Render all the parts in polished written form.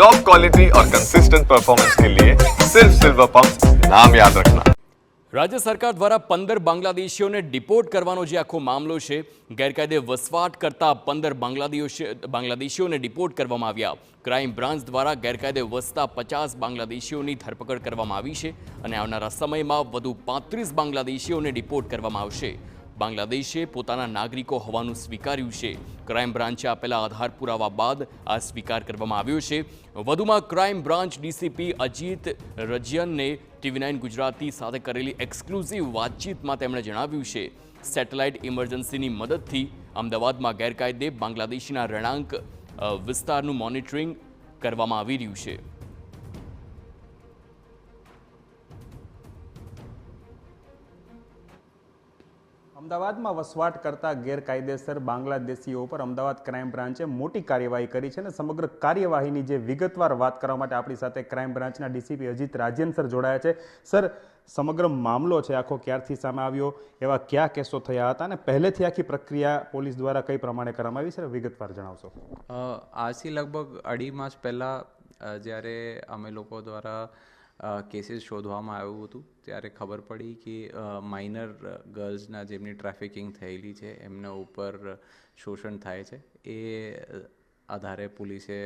Top quality और consistent performance के लिए सिर्फ सिल्वर पंप नाम याद रखना। રાજ્ય સરકાર દ્વારા 15 બાંગ્લાદેશીઓને ડિપોર્ટ કરવાનો જે આખો મામલો છે, ગેરકાયદે વસવાટ કરતા 15 બાંગ્લાદેશીઓને ડિપોર્ટ કરવામાં આવ્યા. ક્રાઇમ બ્રાન્ચ દ્વારા ગેરકાયદે વસતા 50 બાંગ્લાદેશીઓની ધરપકડ કરવામાં આવી છે અને આવનારા સમયમાં વધુ 35 બાંગ્લાદેશીઓને ડિપોર્ટ કરવામાં આવશે. બાંગ્લાદેશે પોતાના નાગરિકો હોવાનું સ્વીકાર્યું છે. ક્રાઇમ બ્રાન્ચે આપેલા આધાર પુરાવા બાદ આ સ્વીકાર કરવામાં આવ્યો છે. વધુમાં ક્રાઇમ બ્રાન્ચ ડીસીપી અજીત રજિયનને TV9 ગુજરાતી સાથે કરેલી એક્સક્લુઝિવ વાતચીતમાં તેમણે જણાવ્યું છે, સેટેલાઇટ ઇમરજન્સીની મદદથી અમદાવાદમાં ગેરકાયદે બાંગ્લાદેશીના રહેણાંક વિસ્તારનું મોનિટરિંગ કરવામાં આવી રહ્યું છે. અમદાવાદમાં વસવાટ કરતા ગેરકાયદેસર બાંગ્લાદેશીઓ પર અમદાવાદ ક્રાઇમ બ્રાન્ચે મોટી કાર્યવાહી કરી છે અને સમગ્ર કાર્યવાહીની જે વિગતવાર વાત કરવા માટે આપણી સાથે ક્રાઇમ બ્રાન્ચના ડીસીપી અજીત રાજ્યન સર જોડાયા છે. સર, સમગ્ર મામલો છે આખો ક્યારથી સામે આવ્યો, એવા કયા કેસો થયા હતા અને પહેલેથી આખી પ્રક્રિયા પોલીસ દ્વારા કઈ પ્રમાણે કરવામાં આવી છે, વિગતવાર જણાવશો. આજથી લગભગ 2.5 માસ પહેલાં જ્યારે અમે લોકો દ્વારા કેસીસ શોધવામાં આવ્યું હતું, ત્યારે ખબર પડી કે માઇનર ગર્લ્સના જેમની ટ્રાફિકિંગ થયેલી છે એમના ઉપર શોષણ થાય છે. એ આધારે પોલીસે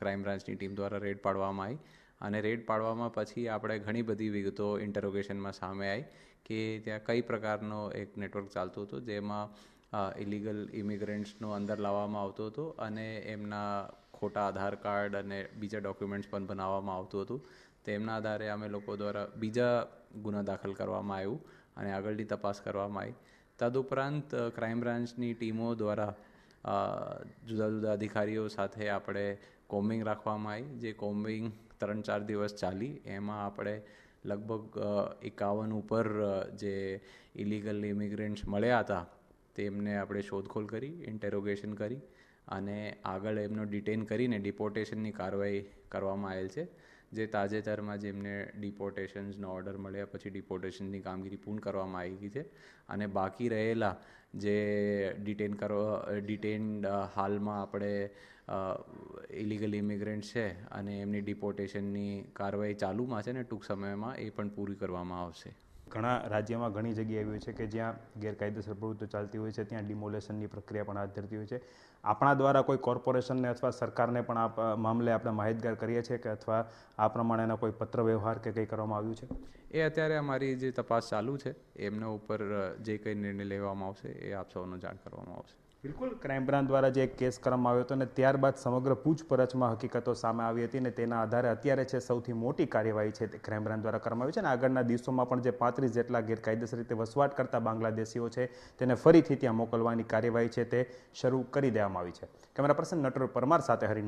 ક્રાઇમ બ્રાન્ચની ટીમ દ્વારા રેડ પાડવામાં આવી અને રેડ પાડવામાં પછી આપણે ઘણી બધી વિગતો ઇન્ટરોગેશનમાં સામે આવી કે ત્યાં કઈ પ્રકારનો એક નેટવર્ક ચાલતું હતું, જેમાં ઇલીગલ ઇમિગ્રન્ટ્સનો અંદર લાવવામાં આવતો હતો અને એમના ખોટા આધાર કાર્ડ અને બીજા ડોક્યુમેન્ટ્સ પણ બનાવવામાં આવતું હતું. તેમના આધારે અમે લોકો દ્વારા બીજા ગુના દાખલ કરવામાં આવ્યું અને આગળની તપાસ કરવામાં આવી. તદુપરાંત ક્રાઇમ બ્રાન્ચની ટીમો દ્વારા જુદા જુદા અધિકારીઓ સાથે આપણે કોમ્બિંગ રાખવામાં આવી, જે કોમ્બિંગ 3-4 દિવસ ચાલી. એમાં આપણે લગભગ 51 ઉપર જે ઇલીગલ ઇમિગ્રન્ટ્સ મળ્યા હતા તેમને આપણે શોધખોળ કરી, ઇન્ટેરોગેશન કરી અને આગળ એમનો ડિટેન કરીને ડિપોર્ટેશનની કાર્યવાહી કરવામાં આવેલ છે. જે તાજેતરમાં જેમને ડિપોર્ટેશન્સનો ઓર્ડર મળ્યા પછી ડિપોર્ટેશનની કામગીરી પૂર્ણ કરવામાં આવી છે અને બાકી રહેલા જે ડિટેન્ડ હાલમાં આપણે ઇલીગલ ઇમિગ્રન્ટ છે અને એમની ડિપોર્ટેશનની કાર્યવાહી ચાલુમાં છે ને ટૂંક સમયમાં એ પણ પૂરી કરવામાં આવશે. ઘણા રાજ્યમાં ઘણી જગ્યાએ એવી છે કે જ્યાં ગેરકાયદેસર પ્રવૃત્તિઓ ચાલતી હોય છે, ત્યાં ડિમોલેશનની પ્રક્રિયા પણ હાથ ધરતી હોય છે. આપણા દ્વારા કોઈ કોર્પોરેશનને અથવા સરકારને પણ આ મામલે આપણે માહિતગાર કરીએ છીએ કે અથવા આ પ્રમાણેના કોઈ પત્ર વ્યવહાર કે કંઈ કરવામાં આવ્યું છે? એ અત્યારે અમારી જે તપાસ ચાલુ છે એમના ઉપર જે કંઈ નિર્ણય લેવામાં આવશે એ આપ સૌને જાણ કરવામાં આવશે. બિલકુલ, ક્રાઇમ બ્રાન્ચ દ્વારા જે એક કેસ કરવામાં આવ્યો હતો અને ત્યારબાદ સમગ્ર પૂછપરછમાં હકીકતો સામે આવી હતી અને તેના આધારે અત્યારે છે સૌથી મોટી કાર્યવાહી છે તે ક્રાઇમ બ્રાન્ચ દ્વારા કરવામાં આવી છે અને આગળના દિવસોમાં પણ જે 35 જેટલા ગેરકાયદેસર રીતે વસવાટ કરતા બાંગ્લાદેશીઓ છે તેને ફરીથી ત્યાં મોકલવાની કાર્યવાહી છે તે શરૂ કરી દેવામાં આવી છે. કેમેરા પર્સન નટવર પરમાર સાથે હરીન